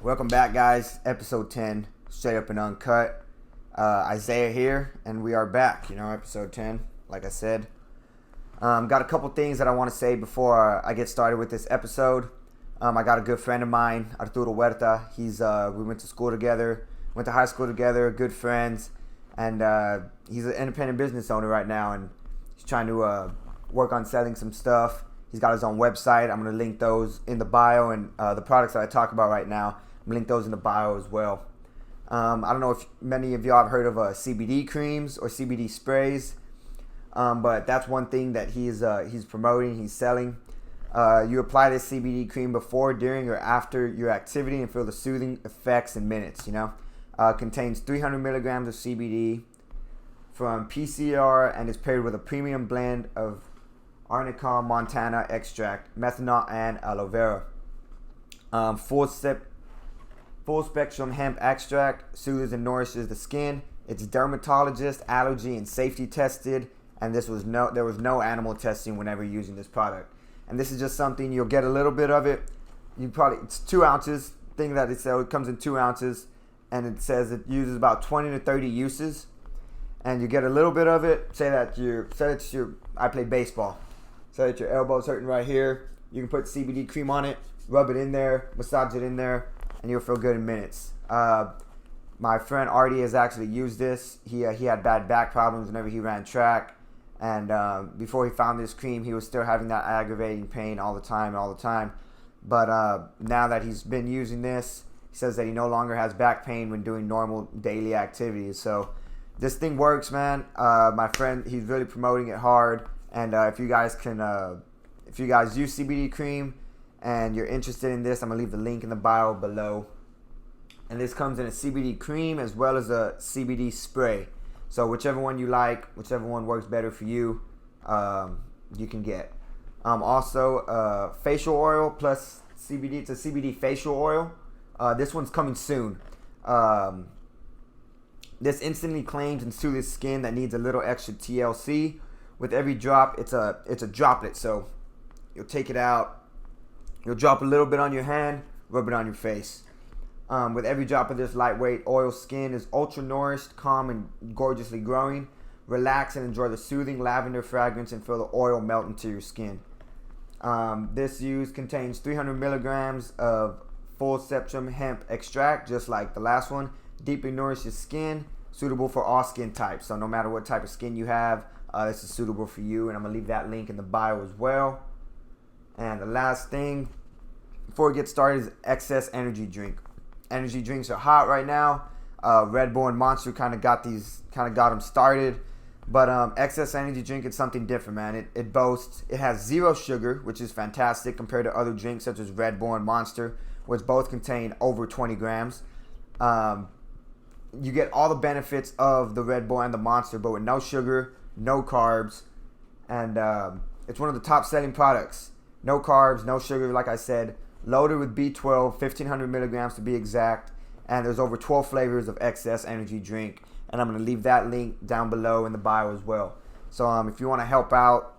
Welcome back, guys. Episode 10, straight up and uncut. Isaiah here, and we are back. Episode 10, like I said. Got a couple things that I want to say before I get started with this episode. I got a good friend of mine, Arturo Huerta. We went to school together, went to high school together, good friends, and he's an independent business owner right now, and he's trying to work on selling some stuff. He's got his own website. I'm going to link those in the bio, and the products that I talk about right now, I'm going to link those in the bio as well. I don't know if many of y'all have heard of CBD creams or CBD sprays, but that's one thing that he's promoting, he's selling. You apply this CBD cream before, during, or after your activity and feel the soothing effects in minutes, Contains 300 milligrams of CBD from PCR and is paired with a premium blend of Arnica montana extract, methanol, and aloe vera. Full spectrum hemp extract soothes and nourishes the skin. It's dermatologist, allergy, and safety tested, and there was no animal testing whenever using this product. And this is just something you'll get a little bit of it. It's 2 ounces. Thing that it says, it comes in 2 ounces, and it says it uses about 20 to 30 uses, and you get a little bit of it. I play baseball. Say that your elbow's hurting right here. You can put CBD cream on it, rub it in there, massage it in there, and you'll feel good in minutes. My friend Artie has actually used this. He had bad back problems whenever he ran track, and before he found this cream, he was still having that aggravating pain all the time. But now that he's been using this, he says that he no longer has back pain when doing normal daily activities. So this thing works, man. My friend, he's really promoting it hard. And if you guys use CBD cream and you're interested in this, I'm going to leave the link in the bio below. And this comes in a CBD cream as well as a CBD spray. So whichever one you like, whichever one works better for you, you can get. Also, facial oil plus CBD. It's a CBD facial oil. This one's coming soon. This instantly cleans and soothes skin that needs a little extra TLC. With every drop, it's a droplet. So you'll take it out, you'll drop a little bit on your hand, rub it on your face. With every drop of this lightweight oil, skin is ultra nourished, calm, and gorgeously glowing. Relax and enjoy the soothing lavender fragrance and feel the oil melt into your skin. This contains 300 milligrams of full spectrum hemp extract, just like the last one. Deeply nourishes skin, suitable for all skin types. So no matter what type of skin you have, this is suitable for you, and I'm going to leave that link in the bio as well. And the last thing before we get started is excess energy drink. Energy drinks are hot right now. Red Bull and Monster kind of got them started. But excess energy drink is something different, man. It has 0 sugar, which is fantastic compared to other drinks such as Red Bull and Monster, which both contain over 20 grams. You get all the benefits of the Red Bull and the Monster, but with no sugar, no carbs, and it's one of the top selling products. No carbs, no sugar, like I said, loaded with B12, 1,500 milligrams to be exact, and there's over 12 flavors of excess energy drink, and I'm going to leave that link down below in the bio as well. So if you want to help out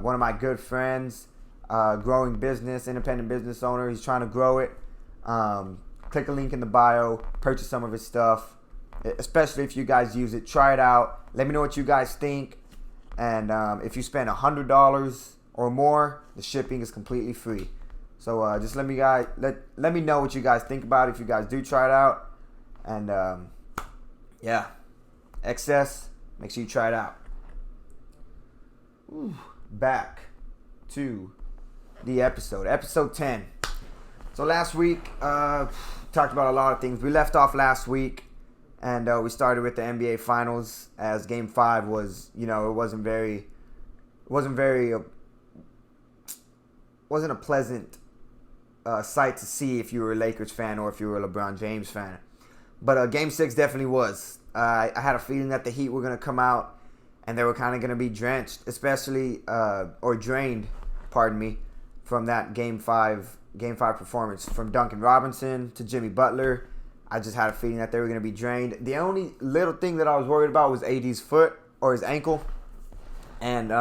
one of my good friends, growing business, independent business owner, he's trying to grow it, click a link in the bio, purchase some of his stuff. Especially if you guys use it, try it out. Let me know what you guys think. And if you spend $100 or more, the shipping is completely free. So just let me know what you guys think about it if you guys do try it out. And excess, make sure you try it out. Back to the episode 10. So last week, talked about a lot of things. We left off last week. And we started with the NBA Finals, as Game 5 was, it wasn't a pleasant sight to see if you were a Lakers fan or if you were a LeBron James fan. But Game 6 definitely was. I had a feeling that the Heat were going to come out and they were kind of going to be drenched, drained, from that Game 5 performance. From Duncan Robinson to Jimmy Butler, I just had a feeling that they were going to be drained. The only little thing that I was worried about was AD's foot or his ankle. And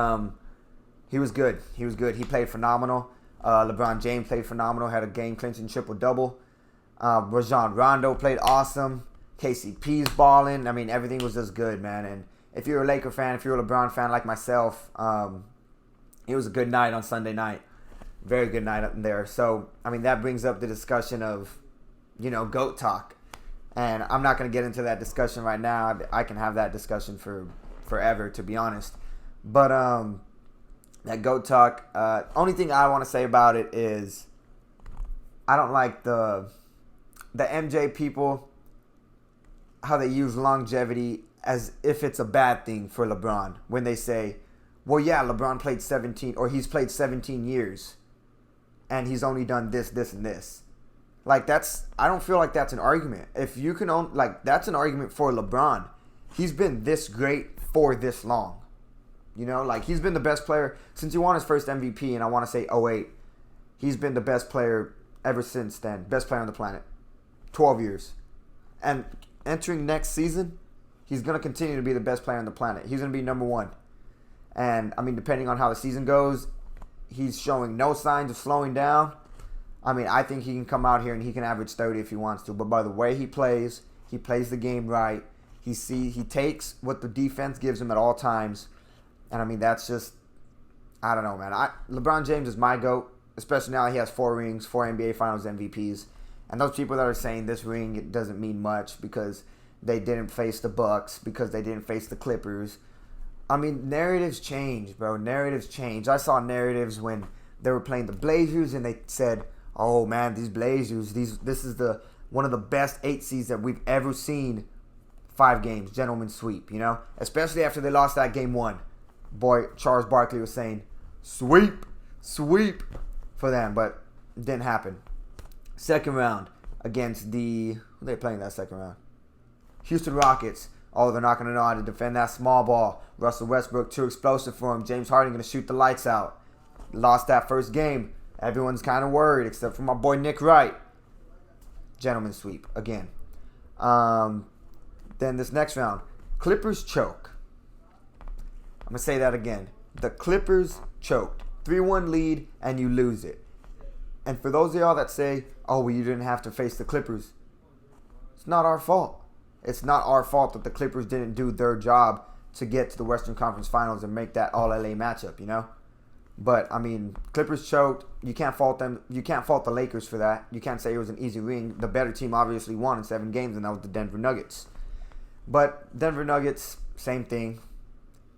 he was good. He played phenomenal. LeBron James played phenomenal, had a game-clinching triple-double. Rajon Rondo played awesome. KCP's balling. I mean, everything was just good, man. And if you're a Laker fan, if you're a LeBron fan like myself, it was a good night on Sunday night. Very good night up there. So, I mean, that brings up the discussion of, GOAT talk. And I'm not going to get into that discussion right now. I can have that discussion for forever, to be honest. But that GOAT talk, only thing I want to say about it is I don't like the MJ people, how they use longevity as if it's a bad thing for LeBron. When they say, well, yeah, LeBron played 17, or he's played 17 years, and he's only done this, this, and this. Like, I don't feel like that's an argument. If you can that's an argument for LeBron. He's been this great for this long. He's been the best player since he won his first MVP, and I want to say 2008. He's been the best player ever since then. Best player on the planet. 12 years. And entering next season, he's going to continue to be the best player on the planet. He's going to be number one. And, I mean, depending on how the season goes, he's showing no signs of slowing down. I mean, I think he can come out here and he can average 30 if he wants to. But by the way he plays the game right. He takes what the defense gives him at all times. And, I mean, that's just, I don't know, man. LeBron James is my GOAT, especially now he has 4 rings, 4 NBA Finals MVPs. And those people that are saying this ring, it doesn't mean much because they didn't face the Bucks, because they didn't face the Clippers. I mean, narratives change, bro. Narratives change. I saw narratives when they were playing the Blazers and they said, oh, man, these Blazers, this is one of the best 8 seeds that we've ever seen. 5 games, gentleman sweep, Especially after they lost that game 1. Boy, Charles Barkley was saying, sweep for them, but it didn't happen. Second round against who are they playing that second round? Houston Rockets. Oh, they're not going to know how to defend that small ball. Russell Westbrook, too explosive for him. James Harden going to shoot the lights out. Lost that first game. Everyone's kind of worried, except for my boy Nick Wright. Gentleman sweep again. Then this next round, Clippers choke. I'm going to say that again. The Clippers choked. 3-1 lead, and you lose it. And for those of y'all that say, oh, well, you didn't have to face the Clippers, it's not our fault. It's not our fault that the Clippers didn't do their job to get to the Western Conference Finals and make that all-LA matchup, But, I mean, Clippers choked. You can't fault them. You can't fault the Lakers for that. You can't say it was an easy ring. The better team obviously won in 7 games, and that was the Denver Nuggets. But Denver Nuggets, same thing.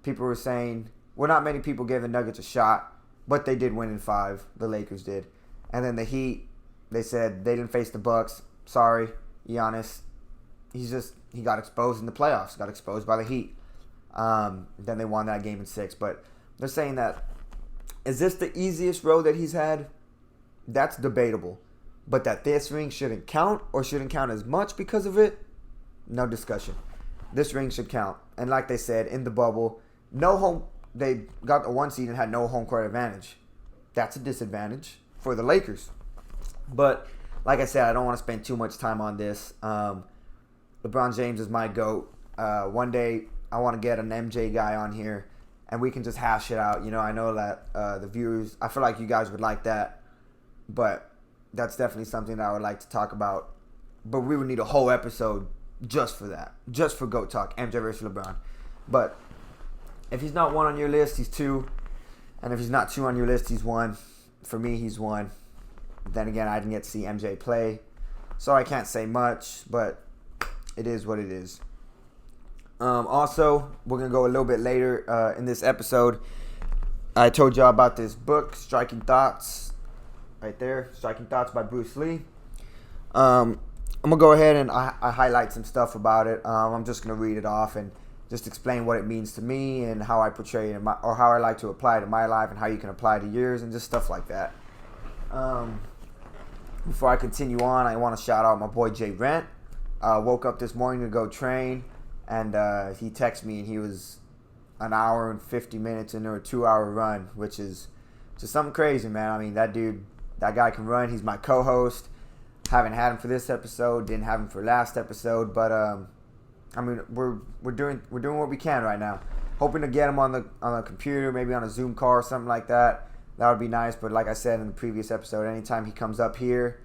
People were saying, well, not many people gave the Nuggets a shot, but they did win in 5. The Lakers did. And then the Heat, they said they didn't face the Bucks. Sorry, Giannis. He got exposed in the playoffs. Got exposed by the Heat. Then they won that game in 6. But they're saying that, is this the easiest road that he's had? That's debatable. But that this ring shouldn't count or shouldn't count as much because of it, no discussion. This ring should count. And like they said, in the bubble, they got the 1 seed and had no home court advantage. That's a disadvantage for the Lakers. But like I said, I don't want to spend too much time on this. LeBron James is my GOAT. One day I want to get an MJ guy on here and we can just hash it out. I know that the viewers, I feel like you guys would like that. But that's definitely something that I would like to talk about. But we would need a whole episode just for that. Just for GOAT talk, MJ versus LeBron. But if he's not 1 on your list, he's 2. And if he's not 2 on your list, he's 1. For me, he's 1. Then again, I didn't get to see MJ play. So I can't say much, but it is what it is. Also, we're going to go a little bit later in this episode. I told y'all about this book, Striking Thoughts. Right there, Striking Thoughts by Bruce Lee. I'm going to go ahead and I highlight some stuff about it. I'm just going to read it off and just explain what it means to me and how I portray it, or how I like to apply it to my life and how you can apply it to yours and just stuff like that. Before I continue on, I want to shout out my boy Jay Rent. Woke up this morning to go train, and he texted me, and he was an hour and 50 minutes into a 2-hour run, which is just something crazy, man. I mean, that guy can run. He's my co-host. Haven't had him for this episode. Didn't have him for last episode, but I mean, we're doing what we can right now. Hoping to get him on the computer, maybe on a Zoom call or something like that. That would be nice. But like I said in the previous episode, anytime he comes up here,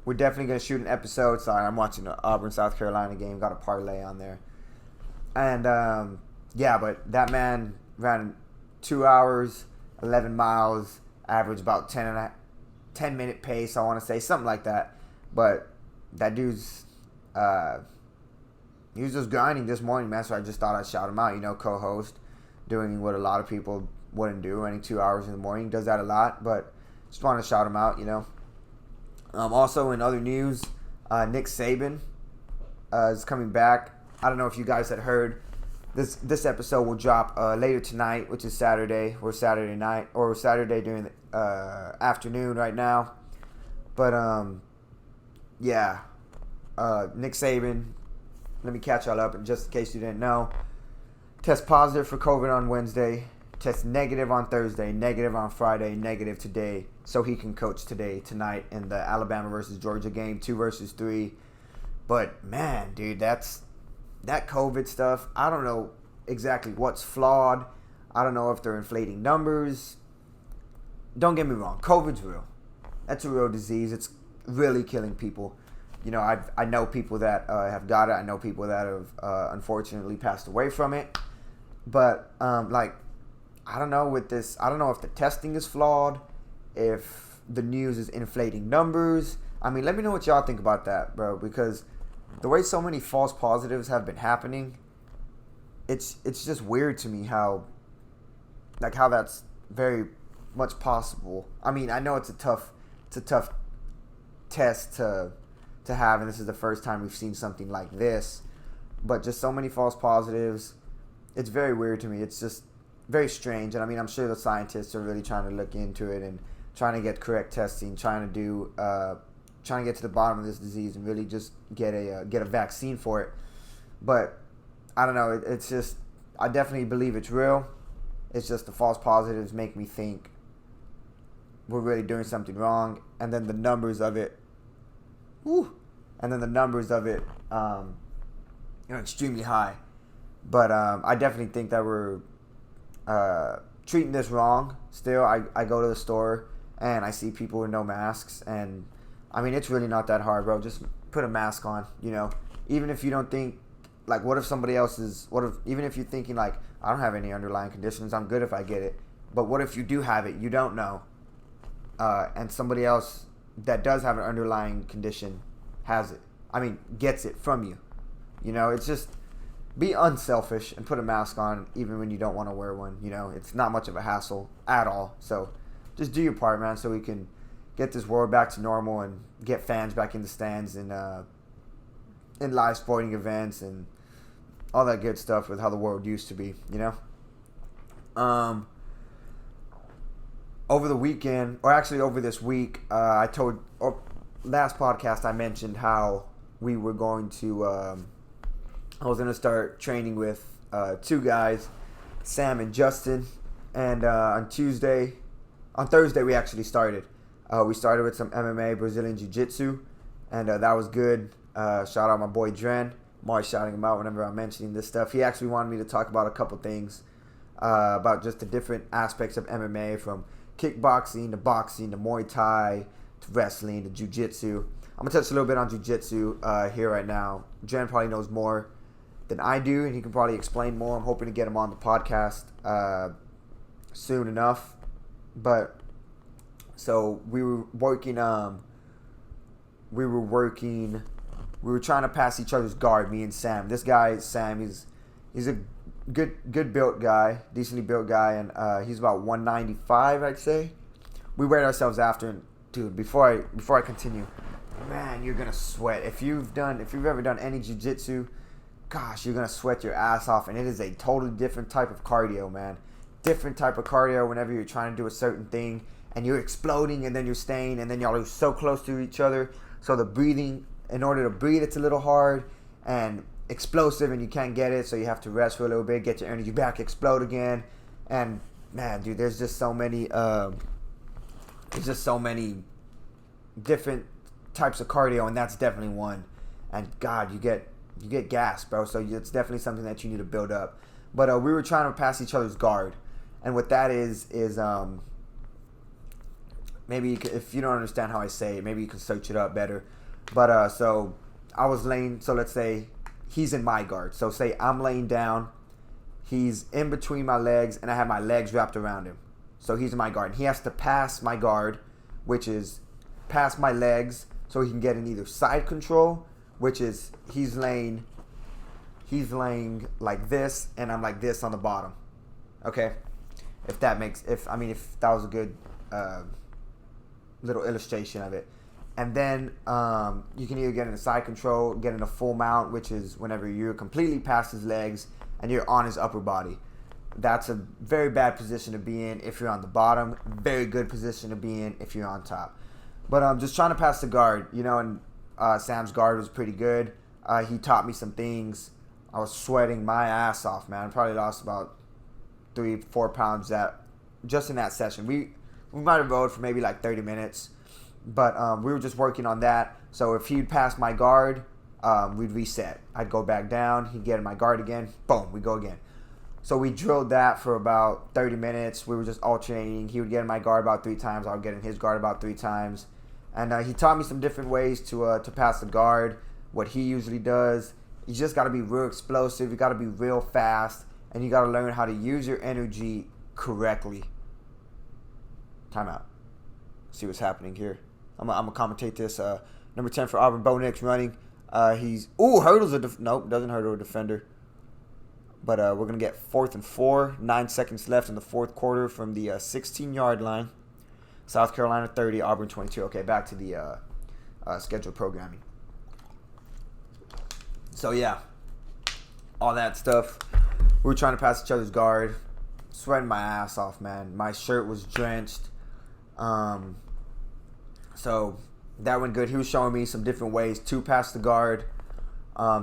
we're definitely going to shoot an episode. Sorry, I'm watching the Auburn, South Carolina game. Got a parlay on there. And, but that man ran 2 hours, 11 miles, average about 10-minute pace, I want to say. Something like that. But that dude's, he was just grinding this morning, man. So I just thought I'd shout him out, co-host, doing what a lot of people wouldn't do, running 2 hours in the morning. Does that a lot, but just want to shout him out, Also, in other news, Nick Saban is coming back. I don't know if you guys had heard. This episode will drop later tonight, which is Saturday, or Saturday night, or Saturday during the afternoon right now. But, Nick Saban, let me catch y'all up, and just in case you didn't know, test positive for COVID on Wednesday, test negative on Thursday, negative on Friday, negative today, so he can coach tonight in the Alabama versus Georgia game, 2 versus 3. But man, dude, that COVID stuff, I don't know exactly what's flawed. I don't know if they're inflating numbers. Don't get me wrong, COVID's real. That's a real disease. It's really killing people. I know people that have got it. I know people that have unfortunately passed away from it. But I don't know with this. I don't know if the testing is flawed, if the news is inflating numbers. I mean, let me know what y'all think about that, bro. Because the way so many false positives have been happening, it's just weird to me how that's very much possible. I mean, I know it's a tough test to have, and this is the first time we've seen something like this. But just so many false positives, it's very weird to me. It's just very strange. And I mean, I'm sure the scientists are really trying to look into it and trying to get correct testing, trying to get to the bottom of this disease and really just get a vaccine for it. But I don't know. It's just, I definitely believe it's real. It's just the false positives make me think we're really doing something wrong. And then the numbers of it, extremely high. But I definitely think that we're treating this wrong. Still, I go to the store and I see people with no masks, and I mean, it's really not that hard, bro. Just put a mask on, even if you don't think, what if somebody else is, even if you're thinking I don't have any underlying conditions, I'm good if I get it. But what if you do have it, you don't know, and somebody else that does have an underlying condition gets it from you. It's just, be unselfish and put a mask on even when you don't want to wear one. It's not much of a hassle at all. So just do your part, man, so we can get this world back to normal and get fans back in the stands and in live sporting events and all that good stuff with how the world used to be, Over the weekend, or actually over this week, last podcast I mentioned how we were going to, I was going to start training with 2 guys, Sam and Justin, and on Thursday we actually started. We started with some MMA, Brazilian Jiu Jitsu, and that was good. Shout out my boy Dren. I'm always shouting him out whenever I'm mentioning this stuff. He actually wanted me to talk about a couple things about just the different aspects of MMA, from kickboxing to boxing to Muay Thai to wrestling to Jiu Jitsu. I'm going to touch a little bit on Jiu Jitsu here right now. Dren probably knows more than I do, and he can probably explain more. I'm hoping to get him on the podcast soon enough. But so we were trying to pass each other's guard, me and Sam. This guy, Sam, he's a good built guy, decently built guy, and he's about 195, I'd say. We weighed ourselves after, and dude, before I continue, man, you're gonna sweat. If you've ever done any jiu-jitsu, gosh, you're gonna sweat your ass off, and it is a totally different type of cardio, man. Different type of cardio whenever you're trying to do a certain thing, and you're exploding, and then you're staying, and then y'all are so close to each other, so the breathing, in order to breathe, it's a little hard and explosive, and you can't get it, so you have to rest for a little bit, get your energy back, explode again. And man, dude, there's just so many different types of cardio, and that's definitely one. And God, you get gas, bro, so it's definitely something that you need to build up. But we were trying to pass each other's guard, and what that is maybe if you don't understand how I say it, maybe you can search it up better. But so I was laying. So let's say he's in my guard. So say I'm laying down. He's in between my legs, and I have my legs wrapped around him. So he's in my guard. He has to pass my guard, which is past my legs, so he can get in either side control, which is he's laying like this, and I'm like this on the bottom. Okay, if that was a good little illustration of it. And then you can either get in a side control, get in a full mount, which is whenever you're completely past his legs and you're on his upper body. That's a very bad position to be in if you're on the bottom. Very good position to be in if you're on top. But I'm just trying to pass the guard, and Sam's guard was pretty good. He taught me some things. I was sweating my ass off, man. I probably lost about 3-4 pounds just in that session. We might have rode for maybe like 30 minutes, but we were just working on that. So if he'd pass my guard, we'd reset. I'd go back down. He'd get in my guard again. Boom, we go again. So we drilled that for about 30 minutes. We were just alternating. He would get in my guard about 3 times. I would get in his guard about 3 times. And he taught me some different ways to pass the guard, what he usually does. You just got to be real explosive. You got to be real fast. And you got to learn how to use your energy correctly. Time out. See what's happening here. I'm going to commentate this. Number 10 for Auburn, Bo Nix running. Hurdles nope, doesn't hurdle a defender. But we're going to get 4th and 4. 9 seconds left in the fourth quarter from the 16-yard line. South Carolina 30, Auburn 22. Okay, back to the scheduled programming. So, yeah, all that stuff. We were trying to pass each other's guard. Sweating my ass off, man. My shirt was drenched. So that went good. He was showing me some different ways to pass the guard.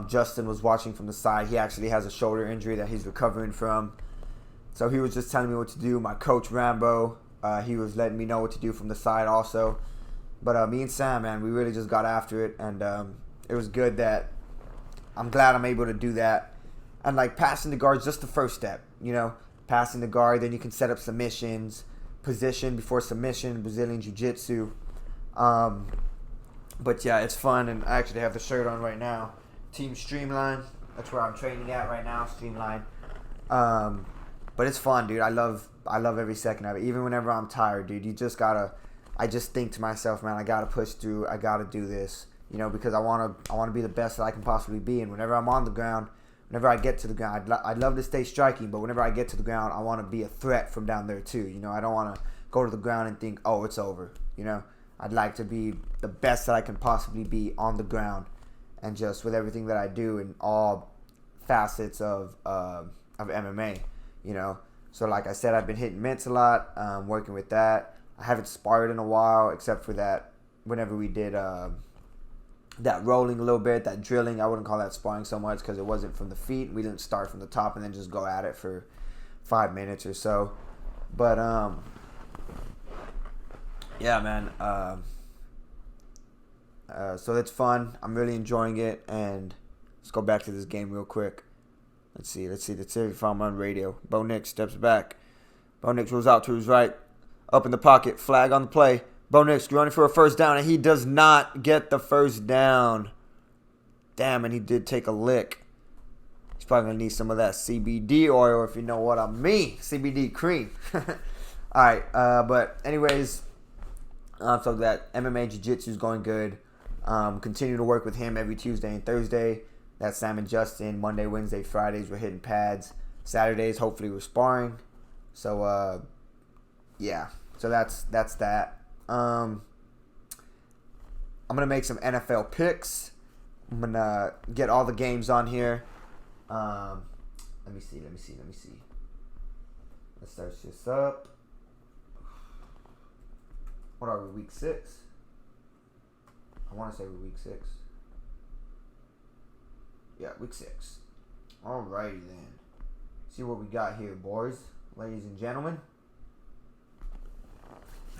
Justin was watching from the side. He actually has a shoulder injury that he's recovering from. So he was just telling me what to do. My coach, Rambo, he was letting me know what to do from the side also. But me and Sam, man, we really just got after it. And it was good that I'm glad I'm able to do that. And, like, passing the guard is just the first step, Passing the guard, then you can set up submissions, position before submission, Brazilian Jiu Jitsu. But, yeah, it's fun. And I actually have the shirt on right now. Team Streamline. That's where I'm training at right now, Streamline. But it's fun, dude. I love every second of it. Even whenever I'm tired, dude, I just think to myself, man, I gotta push through. I gotta do this, because I wanna be the best that I can possibly be. And whenever I'm on the ground, whenever I get to the ground, I'd love to stay striking, but whenever I get to the ground, I want to be a threat from down there too. I don't want to go to the ground and think, oh, it's over. I'd like to be the best that I can possibly be on the ground, and just with everything that I do in all facets of MMA. So like I said, I've been hitting mitts a lot, working with that. I haven't sparred in a while, except for that whenever we did that rolling a little bit, that drilling. I wouldn't call that sparring so much because it wasn't from the feet. We didn't start from the top and then just go at it for 5 minutes or so. But yeah, man. So it's fun. I'm really enjoying it. And let's go back to this game real quick. Let's see if I'm on radio. Bo Nix steps back. Bo Nix rolls out to his right. Up in the pocket. Flag on the play. Bo Nix running for a first down, and he does not get the first down. Damn, and he did take a lick. He's probably going to need some of that CBD oil, if you know what I mean. CBD cream. All right, but anyways, so that MMA Jiu-Jitsu is going good. Continue to work with him every Tuesday and Thursday. That's Sam and Justin. Monday, Wednesday, Fridays, we're hitting pads. Saturdays, hopefully, we're sparring. So, yeah. So that's that. I'm gonna make some NFL picks. I'm gonna get all the games on here. Let me see. Let's start this up. What are we, week 6? I want to say we're week 6. Yeah, week 6. Alrighty then. See what we got here, boys, ladies and gentlemen.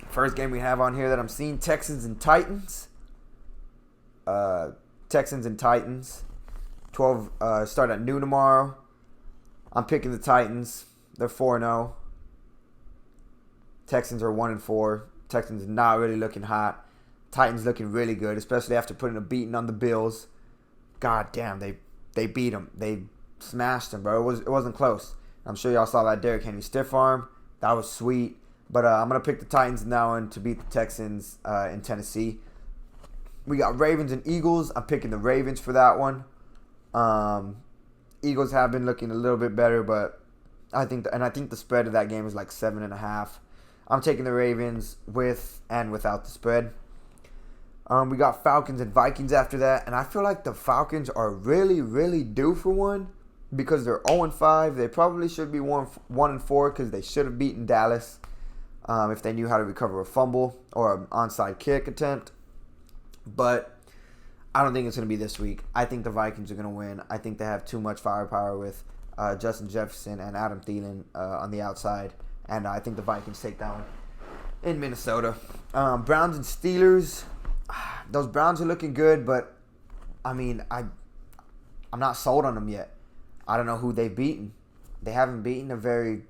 First game we have on here that I'm seeing, Texans and Titans. Texans and Titans. 12 start at noon tomorrow. I'm picking the Titans. They're 4-0. Texans are 1-4. Texans not really looking hot. Titans looking really good, especially after putting a beating on the Bills. God damn, they beat them. They smashed them, bro. It wasn't close. I'm sure y'all saw that Derrick Henry stiff arm. That was sweet. But I'm going to pick the Titans in that one to beat the Texans in Tennessee. We got Ravens and Eagles. I'm picking the Ravens for that one. Eagles have been looking a little bit better, but I think the spread of that game is like 7.5. I'm taking the Ravens with and without the spread. We got Falcons and Vikings after that, and I feel like the Falcons are really, really due for one because they're 0-5. They probably should be 1-4 because they should have beaten Dallas if they knew how to recover a fumble or an onside kick attempt. But I don't think it's going to be this week. I think the Vikings are going to win. I think they have too much firepower with Justin Jefferson and Adam Thielen on the outside, and I think the Vikings take that one in Minnesota. Browns and Steelers. Those Browns are looking good, but I mean, I'm not sold on them yet. I don't know who they've beaten. They haven't beaten a very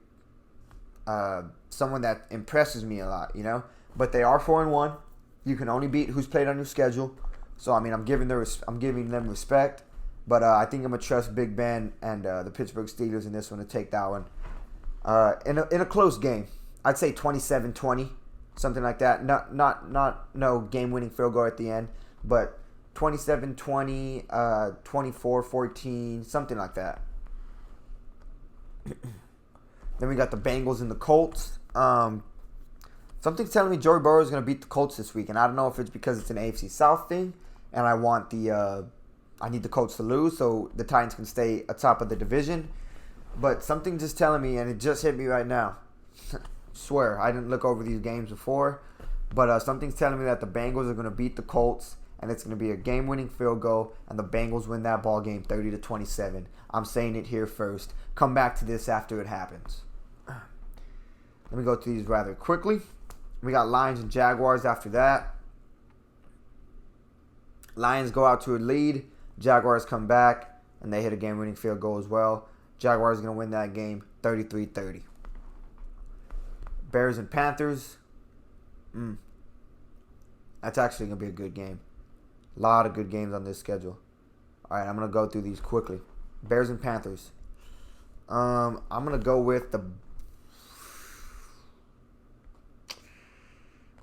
someone that impresses me a lot, you know. But they are 4-1. You can only beat who's played on your schedule. So I mean, I'm giving them respect. But I think I'm gonna trust Big Ben and the Pittsburgh Steelers in this one to take that one. In a close game, I'd say 27-20. Something like that. No game-winning field goal at the end, but 27-20, 24-14, something like that. Then we got the Bengals and the Colts. Something's telling me Joe Burrow is going to beat the Colts this week, and I don't know if it's because it's an AFC South thing, and I need the Colts to lose so the Titans can stay atop of the division. But something's just telling me, and it just hit me right now. Swear, I didn't look over these games before, but something's telling me that the Bengals are going to beat the Colts, and it's going to be a game-winning field goal, and the Bengals win that ball game 30-27. I'm saying it here first. Come back to this after it happens. Let me go through these rather quickly. We got Lions and Jaguars after that. Lions go out to a lead. Jaguars come back, and they hit a game-winning field goal as well. Jaguars are going to win that game 33-30. Bears and Panthers. That's actually going to be a good game. A lot of good games on this schedule. All right, I'm going to go through these quickly. Bears and Panthers. I'm going to go with the...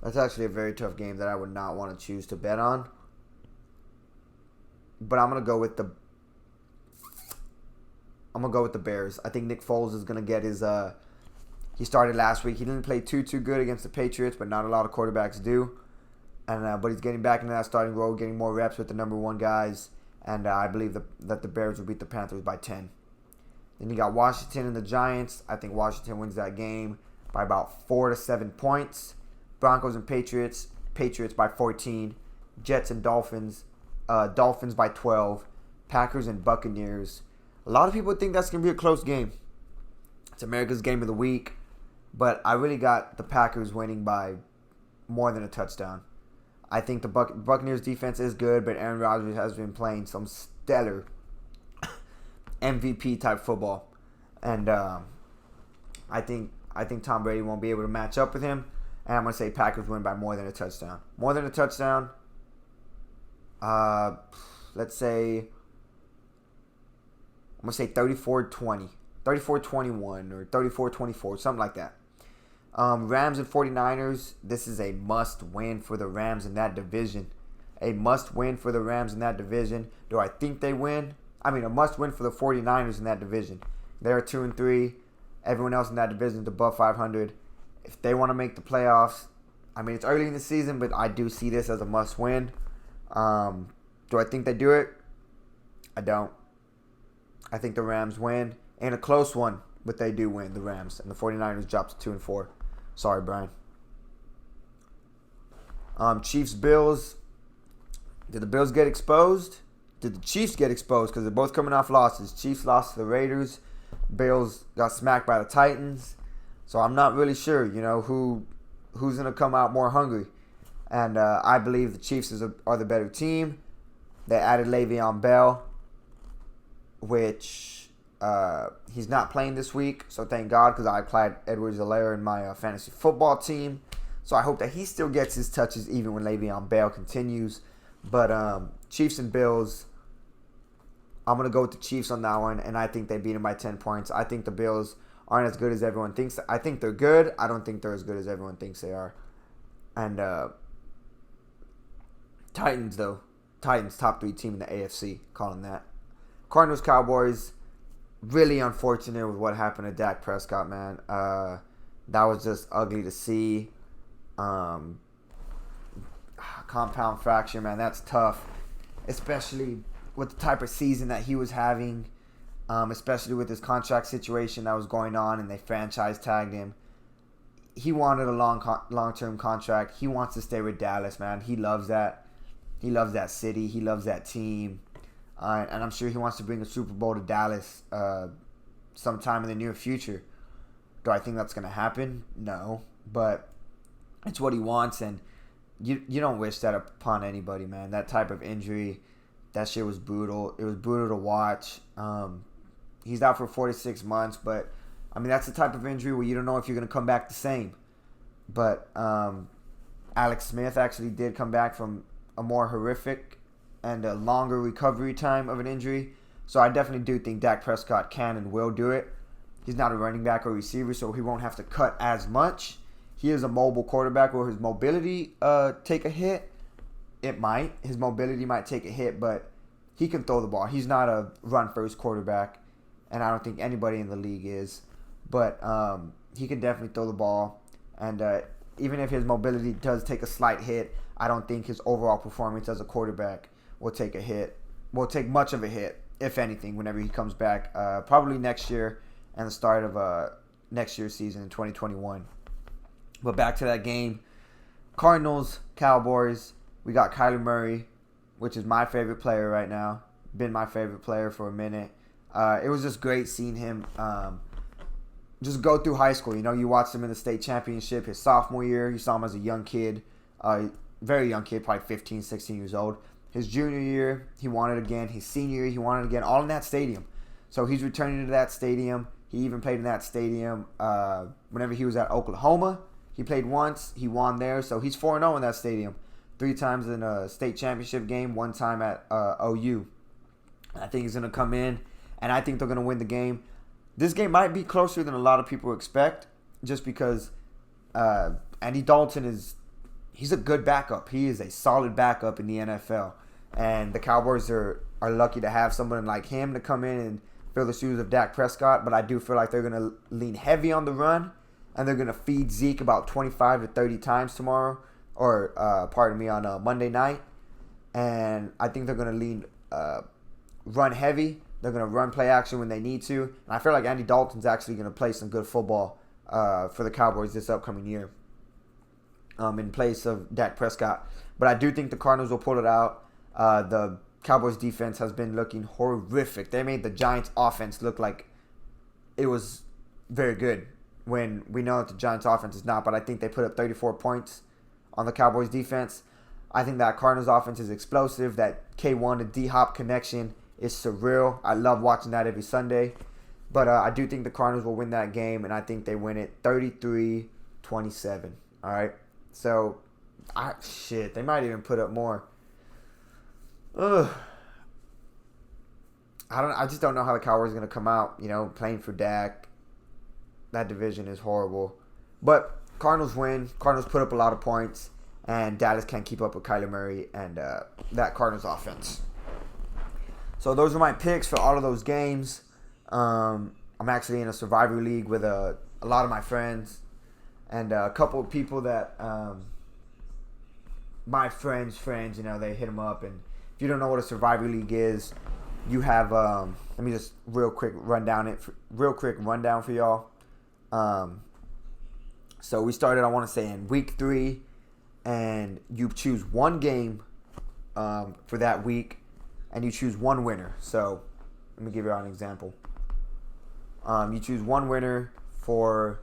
That's actually a very tough game that I would not want to choose to bet on. But I'm going to go with the... Bears. I think Nick Foles is going to get his... He started last week. He didn't play too good against the Patriots, but not a lot of quarterbacks do. And but he's getting back into that starting role, getting more reps with the number one guys. And I believe that the Bears will beat the Panthers by 10. Then you got Washington and the Giants. I think Washington wins that game by about 4 to 7 points. Broncos and Patriots. Patriots by 14. Jets and Dolphins. Dolphins by 12. Packers and Buccaneers. A lot of people think that's going to be a close game. It's America's game of the week. But I really got the Packers winning by more than a touchdown. I think the Buccaneers defense is good, but Aaron Rodgers has been playing some stellar MVP type football. And I think Tom Brady won't be able to match up with him. And I'm going to say Packers win by more than a touchdown. More than a touchdown. Let's say, I'm going to say 34-20. 34-21 or 34-24, something like that. Rams and 49ers, this is a must-win for the Rams in that division. A must-win for the Rams in that division. Do I think they win? I mean, a must-win for the 49ers in that division. They're 2-3. Everyone else in that division is above 500. If they want to make the playoffs, I mean, it's early in the season, but I do see this as a must-win. Do I think they do it? I don't. I think the Rams win. And a close one, but they do win, the Rams. And the 49ers drop to 2-4. Sorry, Brian. Chiefs-Bills. Did the Bills get exposed? Did the Chiefs get exposed? Because they're both coming off losses. Chiefs lost to the Raiders. Bills got smacked by the Titans. So I'm not really sure, who's going to come out more hungry. And I believe the Chiefs are the better team. They added Le'Veon Bell, which he's not playing this week. So thank God, because I applied Edwards-Helaire in my fantasy football team. So I hope that he still gets his touches even when Le'Veon Bell continues. But Chiefs and Bills, I'm going to go with the Chiefs on that one, and I think they beat them by 10 points. I think the Bills aren't as good as everyone thinks. I think they're good. I don't think they're as good as everyone thinks they are. And Titans, though. Titans, top 3 team in the AFC, calling that. Cardinals, Cowboys, really unfortunate with what happened to Dak Prescott, man. That was just ugly to see. Compound fracture, man, that's tough. Especially with the type of season that he was having. Especially with his contract situation that was going on and they franchise tagged him. He wanted a long-term contract. He wants to stay with Dallas, man. He loves that. He loves that city. He loves that team. And I'm sure he wants to bring a Super Bowl to Dallas sometime in the near future. Do I think that's going to happen? No. But it's what he wants, and you don't wish that upon anybody, man. That type of injury, that shit was brutal. It was brutal to watch. He's out for 46 months, but, I mean, that's the type of injury where you don't know if you're going to come back the same. But Alex Smith actually did come back from a more horrific and a longer recovery time of an injury. So I definitely do think Dak Prescott can and will do it. He's not a running back or receiver, so he won't have to cut as much. He is a mobile quarterback. Will his mobility take a hit? It might. His mobility might take a hit, but he can throw the ball. He's not a run-first quarterback, and I don't think anybody in the league is. But he can definitely throw the ball. And even if his mobility does take a slight hit, I don't think his overall performance as a quarterback will take a hit. Will take much of a hit, if anything, whenever he comes back. Probably next year and the start of next year's season in 2021. But back to that game. Cardinals, Cowboys. We got Kyler Murray, which is my favorite player right now. Been my favorite player for a minute. It was just great seeing him just go through high school. You know, you watched him in the state championship his sophomore year. You saw him as a young kid, very young kid, probably 15, 16 years old. His junior year, he won it again. His senior year, he won it again, all in that stadium. So he's returning to that stadium. He even played in that stadium whenever he was at Oklahoma. He played once. He won there. So he's 4-0 in that stadium. 3 times in a state championship game, 1 time at OU. I think he's going to come in, and I think they're going to win the game. This game might be closer than a lot of people expect, just because Andy Dalton he's a good backup. He is a solid backup in the NFL. And the Cowboys are lucky to have someone like him to come in and fill the shoes of Dak Prescott. But I do feel like they're going to lean heavy on the run, and they're going to feed Zeke about 25 to 30 times tomorrow, or on Monday night. And I think they're going to lean run heavy. They're going to run play action when they need to. And I feel like Andy Dalton's actually going to play some good football for the Cowboys this upcoming year in place of Dak Prescott. But I do think the Cardinals will pull it out. The Cowboys defense has been looking horrific. They made the Giants offense look like it was very good, when we know that the Giants offense is not. But I think they put up 34 points on the Cowboys defense. I think that Cardinals offense is explosive. That K1 to D-Hop connection is surreal. I love watching that every Sunday. But I do think the Cardinals will win that game, and I think they win it 33-27. All right? So, they might even put up more. Ugh. I just don't know how the Cowboys are going to come out, playing for Dak. That division is horrible. But Cardinals win. Cardinals put up a lot of points, and Dallas can't keep up with Kyler Murray and that Cardinals offense. So those are my picks for all of those games. I'm actually in a Survivor League with a lot of my friends and a couple of people that my friends, they hit them up. And if you don't know what a Survivor League is, you have let me just real quick rundown for y'all. So we started, I want to say, in week 3, and you choose one game for that week, and you choose one winner. So let me give you an example. You choose one winner for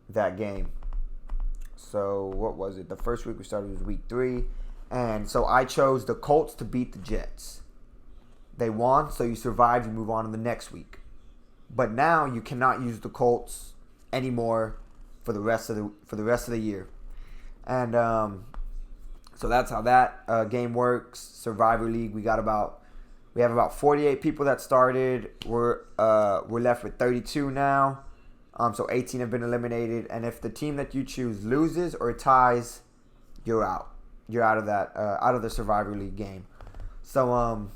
that game. So what was it? The first week we started was week 3, and so I chose the Colts to beat the Jets. They won, so you survived. You move on to the next week. But now you cannot use the Colts anymore for the rest of the year. And so that's how that game works. Survivor League. We have about 48 people that started. We're left with 32 now. So 18 have been eliminated. And if the team that you choose loses or ties, you're out. You're out of that out of the Survivor League game. So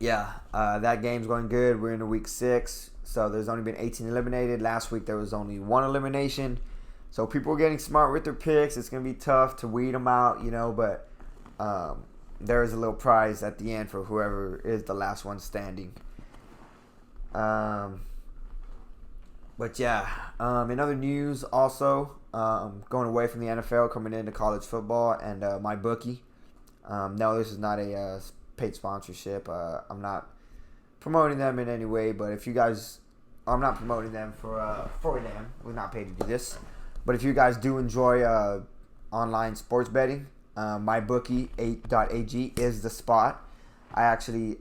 that game's going good. We're in week 6. So there's only been 18 eliminated. Last week there was only 1 elimination. So people are getting smart with their picks. It's going to be tough to weed them out, but there is a little prize at the end for whoever is the last one standing. In other news also, going away from the NFL, coming into college football and my bookie. No, this is not a paid sponsorship. I'm not promoting them in any way, but if you guys, I'm not promoting them for them. We're not paid to do this. But if you guys do enjoy online sports betting, mybookie8.ag is the spot. I actually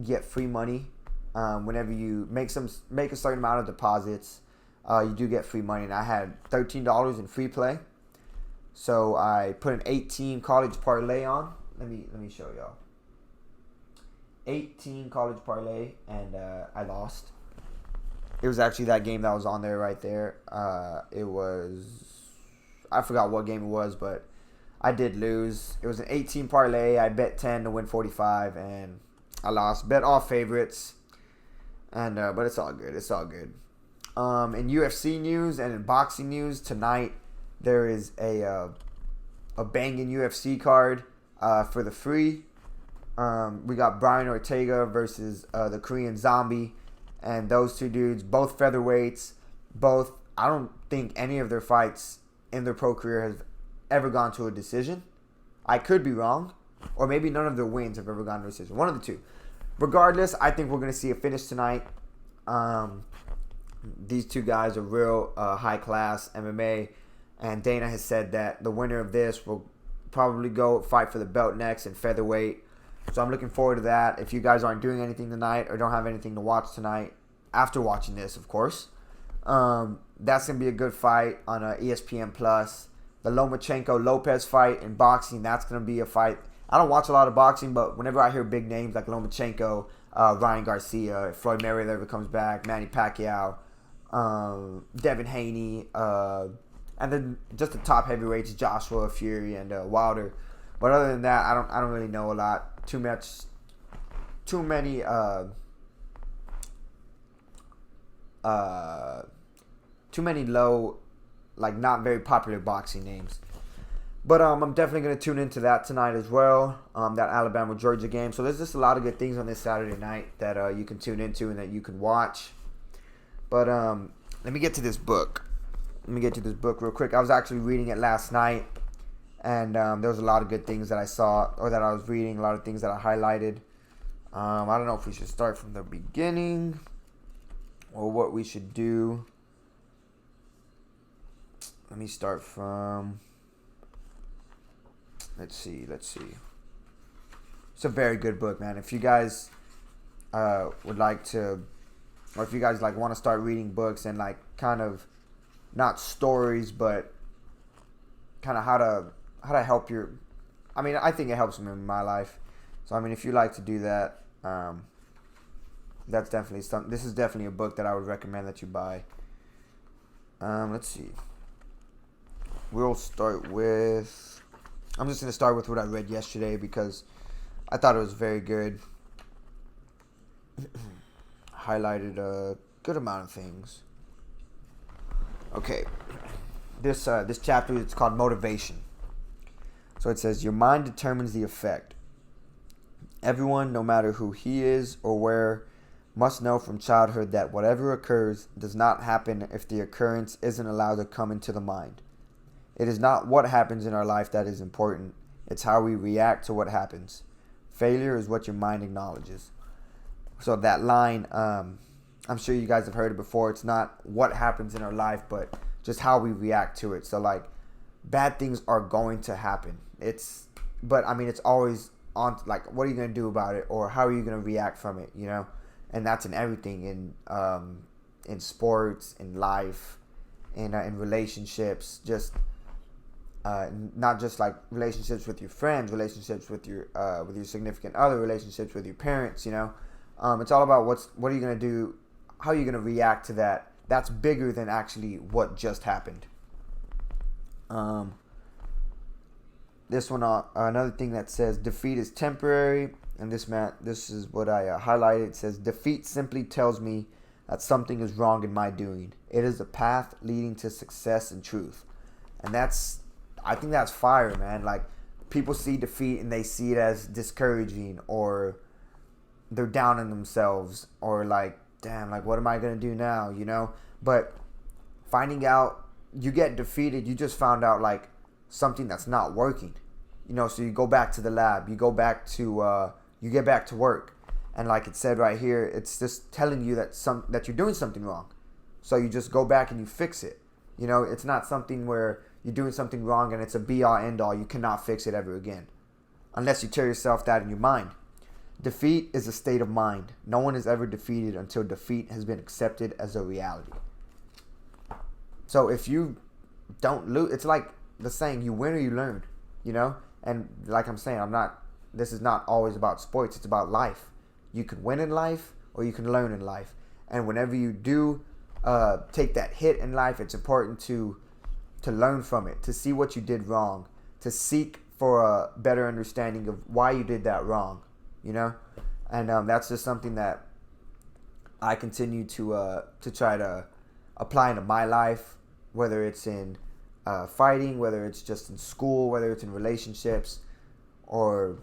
get free money whenever you make a certain amount of deposits. You do get free money, and I had $13 in free play. So I put an 18 college parlay on. Let me show y'all. 18 college parlay, and I lost. It was actually that game that was on there right there. I forgot what game it was, but I did lose. It was an 18 parlay. I bet 10 to win 45, and I lost. Bet all favorites, and but it's all good. It's all good. In UFC news and in boxing news tonight, there is a banging UFC card for the free. We got Brian Ortega versus the Korean Zombie. And those two dudes, both featherweights, I don't think any of their fights in their pro career has ever gone to a decision. I could be wrong. Or maybe none of their wins have ever gone to a decision. One of the two. Regardless, I think we're going to see a finish tonight. These two guys are real high-class MMA. And Dana has said that the winner of this will probably go fight for the belt next in featherweight. So I'm looking forward to that. If you guys aren't doing anything tonight or don't have anything to watch tonight, after watching this, of course, that's going to be a good fight on ESPN+. The Lomachenko-Lopez fight in boxing, that's going to be a fight. I don't watch a lot of boxing, but whenever I hear big names like Lomachenko, Ryan Garcia, Floyd Mayweather comes back, Manny Pacquiao, Devin Haney, and then just the top heavyweights, Joshua, Fury, and Wilder. But other than that, I don't really know a lot. Too many low, like not very popular boxing names. But I'm definitely going to tune into that tonight as well, that Alabama-Georgia game. So there's just a lot of good things on this Saturday night that you can tune into and that you can watch. But let me get to this book. Real quick. I was actually reading it last night. And there was a lot of good things that I saw or that I was reading, a lot of things that I highlighted. I don't know if we should start from the beginning or what we should do. Let me start from... Let's see. It's a very good book, man. If you guys would like to, or if you guys like want to start reading books and like kind of not stories, but kind of how to help your... I mean, I think it helps me in my life. So, I mean, if you like to do that, that's definitely something. This is definitely a book that I would recommend that you buy. Let's see. We'll start with... I'm just going to start with what I read yesterday because I thought it was very good. Highlighted a good amount of things. Okay. This chapter, it's called Motivation. So it says, your mind determines the effect. Everyone, no matter who he is or where, must know from childhood that whatever occurs does not happen if the occurrence isn't allowed to come into the mind. It is not what happens in our life that is important. It's how we react to what happens. Failure is what your mind acknowledges. So that line, I'm sure you guys have heard it before. It's not what happens in our life, but just how we react to it. So like, bad things are going to happen. But I mean, it's always on, like, what are you going to do about it? Or how are you going to react from it, you know? And that's in everything, in sports, in life, in relationships. Just not just like relationships with your friends, relationships with your significant other, relationships with your parents. It's all about what are you gonna do, how are you gonna react to that. That's bigger than actually what just happened. This one, another thing that says defeat is temporary, and this is what I highlighted. It says defeat simply tells me that something is wrong in my doing. It is a path leading to success and truth, and I think that's fire, man. Like, people see defeat and they see it as discouraging, or they're down on themselves, or like, damn, like, what am I gonna do now? But finding out you get defeated, you just found out like something that's not working, so you go back to the lab, you get back to work, and like it said right here, it's just telling you that you're doing something wrong, so you just go back and you fix it. It's not something where you're doing something wrong and it's a be all end all, you cannot fix it ever again, unless you tell yourself that in your mind. Defeat is a state of mind. No one is ever defeated until defeat has been accepted as a reality. So if you don't lose, it's like the saying, you win or you learn, and like I'm saying, this is not always about sports, it's about life. You can win in life or you can learn in life, and whenever you do take that hit in life, it's important to learn from it, to see what you did wrong, to seek for a better understanding of why you did that wrong, and that's just something that I continue to try to apply into my life, whether it's in fighting, whether it's just in school, whether it's in relationships, or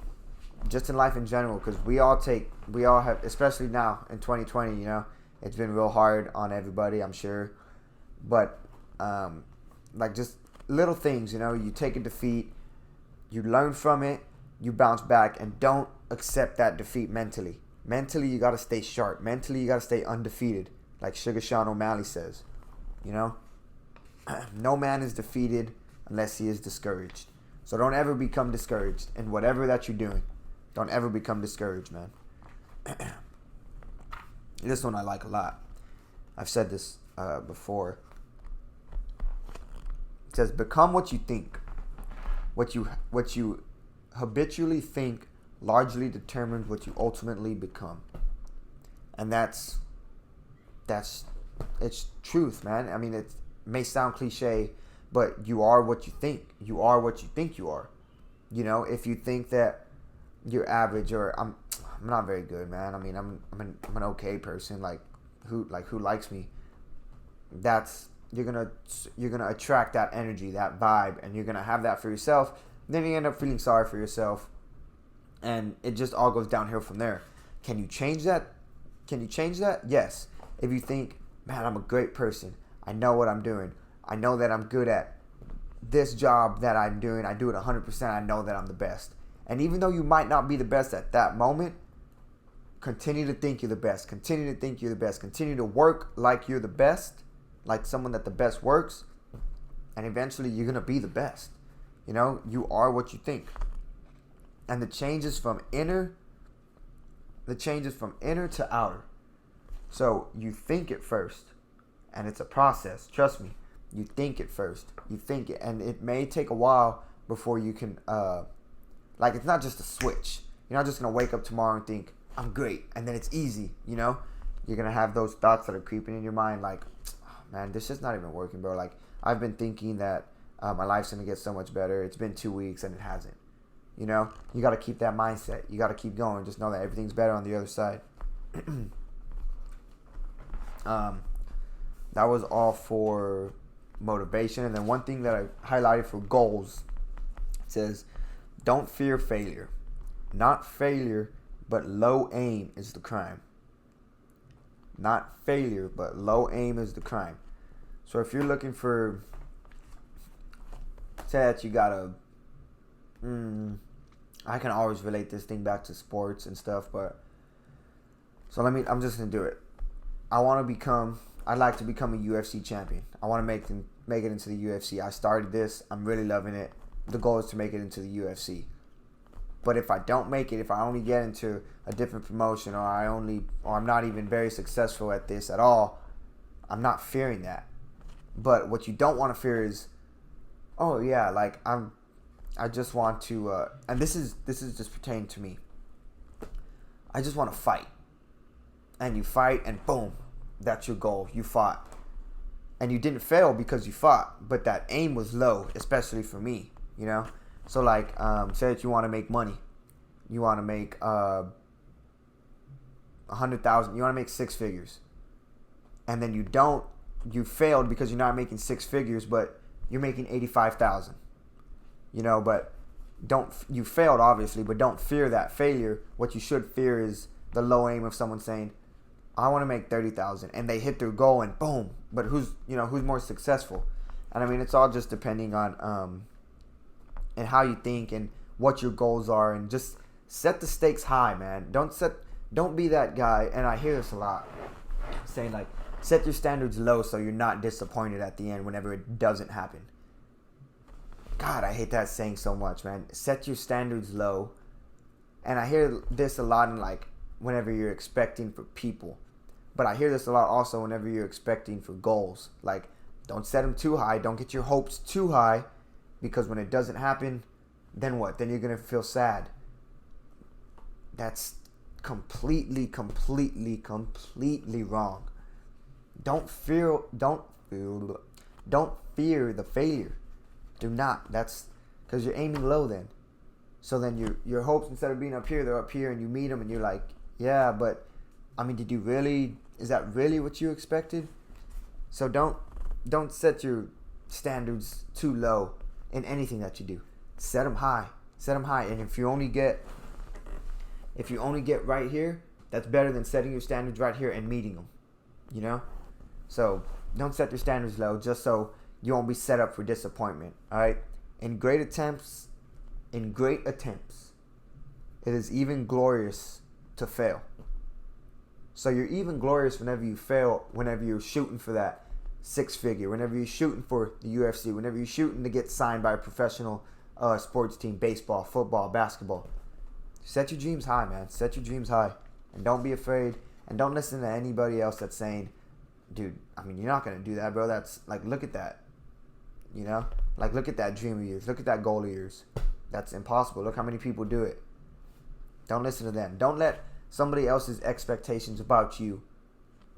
just in life in general, because we all have, especially now in 2020, it's been real hard on everybody, I'm sure, but like just little things, you take a defeat, you learn from it, you bounce back, and don't accept that defeat mentally. Mentally, you got to stay sharp. Mentally, you got to stay undefeated, like Sugar Sean O'Malley says, No man is defeated unless he is discouraged. So don't ever become discouraged in whatever that you're doing. Don't ever become discouraged, man. This one I like a lot. I've said this before. It says, become what you think. What you habitually think largely determines what you ultimately become. And that's it's truth, man. I mean, it may sound cliche, but you are what you think. You are what you think you are. If you think that you're average, or I'm not very good, man. I mean, I'm an okay person. Like who likes me? You're gonna attract that energy, that vibe, and you're gonna have that for yourself. Then you end up feeling sorry for yourself, and it just all goes downhill from there. Can you change that? Yes. If you think, man, I'm a great person, I know what I'm doing, I know that I'm good at this job that I'm doing, I do it 100%, I know that I'm the best. And even though you might not be the best at that moment, continue to think you're the best. Continue to think you're the best. Continue to work like you're the best, like someone that the best works, and eventually you're going to be the best. You are what you think. And the changes from inner to outer. So you think it first, and it's a process. Trust me. You think it first. You think it, and it may take a while before you can, it's not just a switch. You're not just going to wake up tomorrow and think, I'm great, and then it's easy, You're going to have those thoughts that are creeping in your mind like, oh, man, this is not even working, bro. Like, I've been thinking that my life's going to get so much better. It's been 2 weeks, and it hasn't. You got to keep that mindset. You got to keep going. Just know that everything's better on the other side. That was all for motivation. And then one thing that I highlighted for goals, it says, don't fear failure. Not failure, but low aim is the crime. Not failure, but low aim is the crime. So if you're looking for, say that you got a, I can always relate this thing back to sports and stuff, but so I'm just going to do it. I'd like to become a UFC champion. I want to make it into the UFC. I started this. I'm really loving it. The goal is to make it into the UFC. But if I don't make it, if I only get into a different promotion, or I'm not even very successful at this at all, I'm not fearing that. But what you don't want to fear is oh yeah, like I just want to, and this is just pertaining to me. I just want to fight, and you fight, and boom, that's your goal. You fought, and you didn't fail because you fought, but that aim was low, especially for me, you know. So like, say that you want to make money, you want to make 100,000, you want to make 6 figures, and then you failed because you're not making 6 figures, but you're making 85,000, you know. But you failed obviously, but don't fear that failure. What you should fear is the low aim of someone saying, I want to make 30,000, and they hit their goal and boom. But who's more successful? And I mean, it's all just depending on and how you think and what your goals are, and just set the stakes high, man. Don't be that guy. And I hear this a lot, saying like, set your standards low so you're not disappointed at the end whenever it doesn't happen. God, I hate that saying so much, man. Set your standards low. And I hear this a lot in like whenever you're expecting for people. But I hear this a lot also whenever you're expecting for goals. Like, don't set them too high. Don't get your hopes too high, because when it doesn't happen, then what? Then you're going to feel sad. That's completely wrong. Don't fear the failure. Do not. That's because you're aiming low then. So then your hopes, instead of being up here, they're up here, and you meet them and you're like, yeah, but I mean, is that really what you expected? So don't set your standards too low in anything that you do. Set them high. And if you only get right here, that's better than setting your standards right here and meeting them, you know? So don't set your standards low just so you won't be set up for disappointment. All right. In great attempts, it is even glorious to fail. So you're even glorious whenever you fail, whenever you're shooting for that 6-figure, whenever you're shooting for the UFC, whenever you're shooting to get signed by a professional sports team, baseball, football, basketball. Set your dreams high, man. Set your dreams high. And don't be afraid. And don't listen to anybody else that's saying, dude, I mean, you're not going to do that, bro. That's like, look at that. You know? Like, look at that dream of yours. Look at that goal of yours. That's impossible. Look how many people do it. Don't listen to them. Don't let somebody else's expectations about you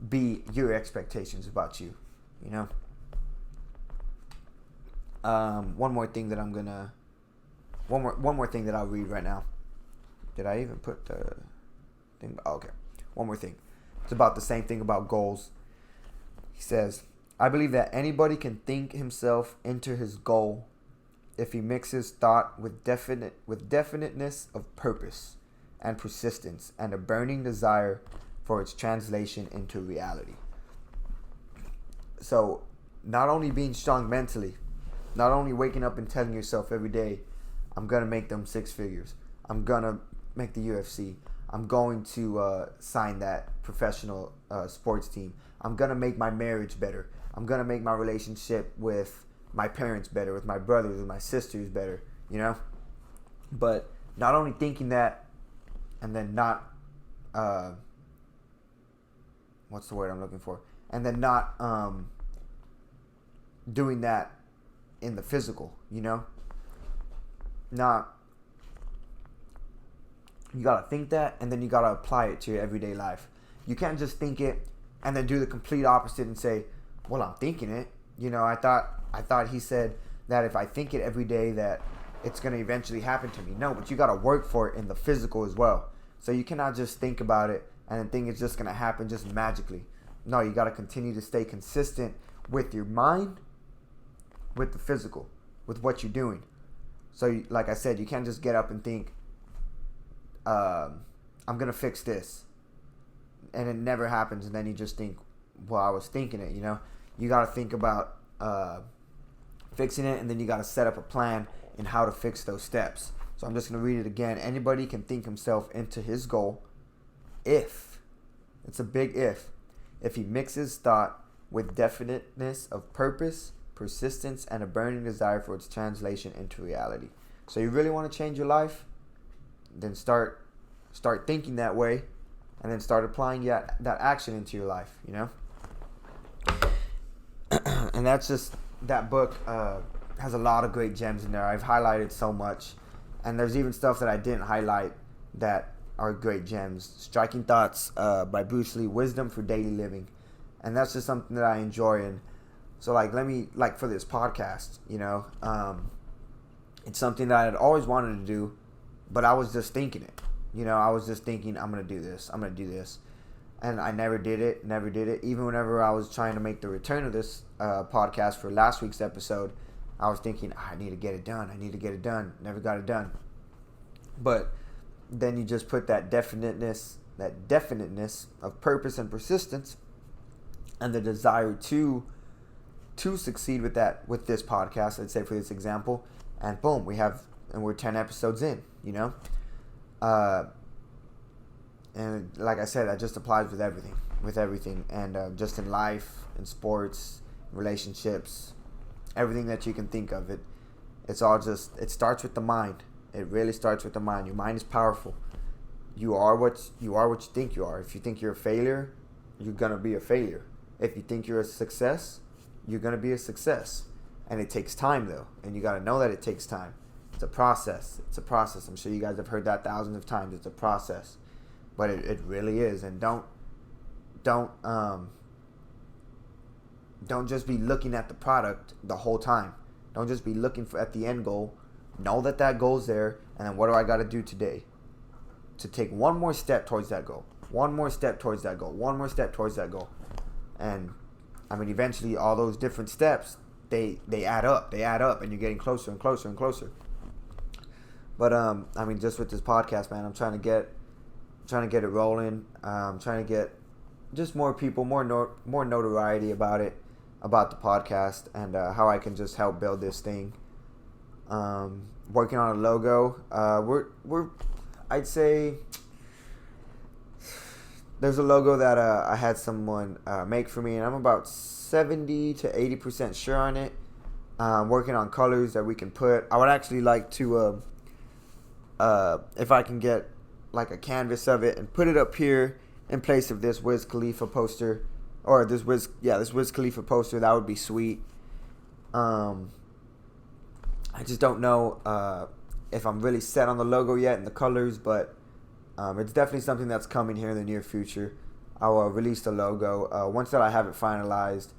be your expectations about you. You know? One more thing that I'll read right now. Did I even put the thing? Oh, okay. One more thing. It's about the same thing about goals. He says, I believe that anybody can think himself into his goal if he mixes thought with definiteness of purpose and persistence and a burning desire for its translation into reality. So, not only being strong mentally, not only waking up and telling yourself every day, I'm going to make them 6 figures. I'm going to make the UFC. I'm going to sign that professional sports team. I'm going to make my marriage better. I'm going to make my relationship with my parents better, with my brothers, with my sisters better, you know? But not only thinking that and then not, what's the word I'm looking for? And then not doing that in the physical, you know? You gotta think that, and then you gotta apply it to your everyday life. You can't just think it and then do the complete opposite and say, well, I'm thinking it. You know, I thought he said that if I think it every day that it's gonna eventually happen to me. No, but you gotta work for it in the physical as well. So you cannot just think about it and then think it's just gonna happen just magically. No, you gotta continue to stay consistent with your mind, with the physical, with what you're doing. So, like I said, you can't just get up and think, I'm going to fix this. And it never happens. And then you just think, well, I was thinking it, you know. You got to think about fixing it. And then you got to set up a plan in how to fix those steps. So I'm just going to read it again. Anybody can think himself into his goal if, it's a big if he mixes thought with definiteness of purpose, persistence, and a burning desire for its translation into reality. So you really want to change your life? Then start thinking that way, and then start applying that action into your life, you know? And that's just that book, has a lot of great gems in there. I've highlighted so much, and there's even stuff that I didn't highlight that are great gems. Striking Thoughts by Bruce Lee, Wisdom for Daily Living, and that's just something that I enjoy. And so, for this podcast, it's something that I had always wanted to do, but I was just thinking it. I was just thinking, I'm going to do this. And I never did it. Even whenever I was trying to make the return of this podcast for last week's episode, I was thinking, I need to get it done. Never got it done. But then you just put that definiteness of purpose and persistence and the desire to succeed with this podcast, let's say for this example, and boom, we're 10 episodes in, and like I said, that just applies with everything, and just in life, in sports, relationships, everything that you can think of. It starts with the mind. It really starts with the mind. Your mind is powerful. You are what you think you are. If you think you're a failure, you're gonna be a failure. If you think you're a success, you're gonna be a success. And it takes time, though, and you gotta know that it takes time. It's a process. I'm sure you guys have heard that thousands of times. It's a process. But it really is. And don't just be looking at the product the whole time. Don't just be looking at the end goal. Know that goal's there, and then what do I got to do today to take one more step towards that goal? And I mean, eventually, all those different steps they add up. And you're getting closer and closer and closer. But I mean, just with this podcast, man, I'm trying to get it rolling. I'm trying to get just more people, more notoriety about the podcast, and how I can just help build this thing. Working on a logo. I'd say there's a logo that I had someone make for me, and I'm about 70 to 80% sure on it. Working on colors that we can put. I would actually like to, if I can get like a canvas of it and put it up here in place of this Wiz Khalifa poster, or this Wiz Khalifa poster. That would be sweet. I just don't know if I'm really set on the logo yet and the colors, but it's definitely something that's coming here in the near future. I will release the logo once that I have it finalized,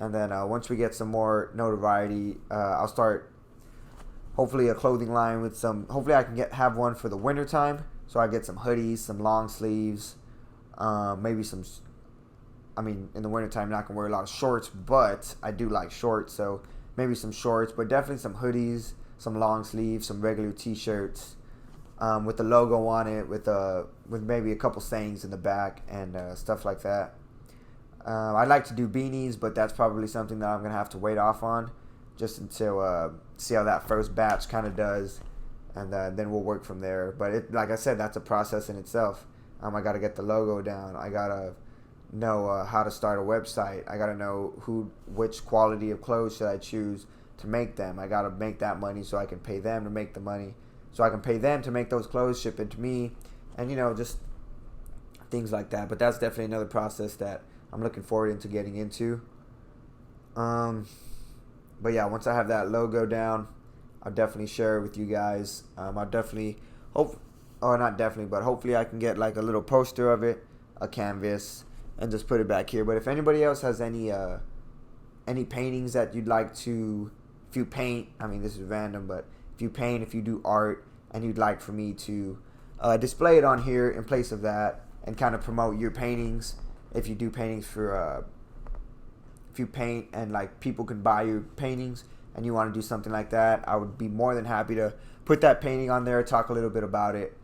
and then once we get some more notoriety, I'll start hopefully a clothing line with some. Hopefully I can have one for the winter time, so I get some hoodies, some long sleeves, maybe some. I mean, in the wintertime, I'm not going to wear a lot of shorts, but I do like shorts, so maybe some shorts, but definitely some hoodies, some long sleeves, some regular t-shirts, with the logo on it, with maybe a couple sayings in the back, and stuff like that. I'd like to do beanies, but that's probably something that I'm going to have to wait off on, just until see how that first batch kind of does, and then we'll work from there. But like I said, that's a process in itself. I got to get the logo down. I got to know how to start a website. I got to know which quality of clothes should I choose to make them. I got to make that money so I can pay them to make the money, so I can pay them to make those clothes, ship it to me, and just things like that. But that's definitely another process that I'm looking forward to getting into. But yeah, once I have that logo down, I'll definitely share it with you guys. I'll definitely hopefully I can get like a little poster of it, a canvas, and just put it back here. But if anybody else has any paintings that you'd like to, if you paint, I mean, this is random, but if you paint, if you do art, and you'd like for me to display it on here in place of that, and kind of promote your paintings, if you do paintings for, if you paint and like people can buy your paintings, and you want to do something like that, I would be more than happy to put that painting on there, talk a little bit about it,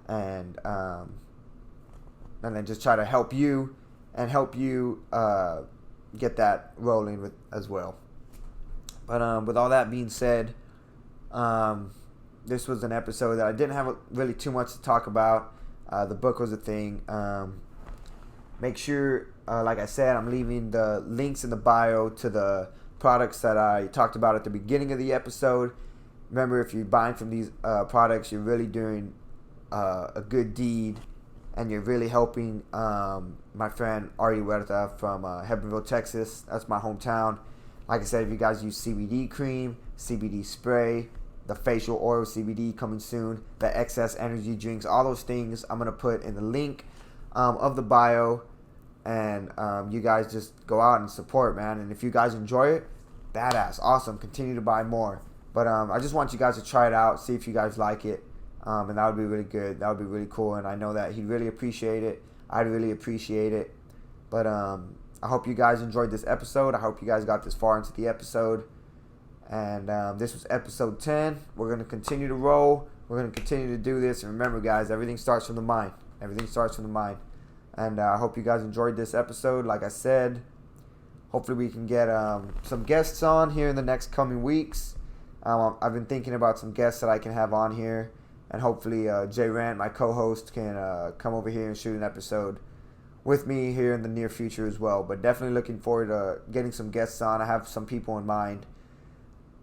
and then just try to help you get that rolling with as well. But with all that being said, this was an episode that I didn't have really too much to talk about. The book was a thing. Make sure, like I said, I'm leaving the links in the bio to the products that I talked about at the beginning of the episode. Remember, if you're buying from these products, you're really doing a good deed, and you're really helping my friend Ari Huerta from Hebbronville, Texas. That's my hometown. Like I said, if you guys use CBD cream, CBD spray, the facial oil CBD coming soon, the excess energy drinks, all those things I'm going to put in the link of the bio. And you guys just go out and support, man. And if you guys enjoy it, badass, awesome. Continue to buy more. But I just want you guys to try it out, see if you guys like it. And that would be really good. That would be really cool. And I know that he'd really appreciate it. I'd really appreciate it. But I hope you guys enjoyed this episode. I hope you guys got this far into the episode. And this was episode 10. We're going to continue to roll. We're going to continue to do this. And remember, guys, everything starts from the mind. Everything starts from the mind. And I hope you guys enjoyed this episode. Like I said, hopefully we can get some guests on here in the next coming weeks. I've been thinking about some guests that I can have on here. And hopefully Jay Rant, my co-host, can come over here and shoot an episode with me here in the near future as well. But definitely looking forward to getting some guests on. I have some people in mind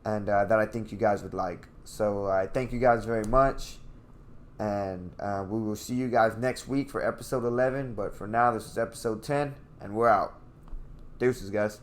and that I think you guys would like. So I thank you guys very much. And we will see you guys next week for episode 11. But for now, this is episode 10. And we're out. Deuces, guys.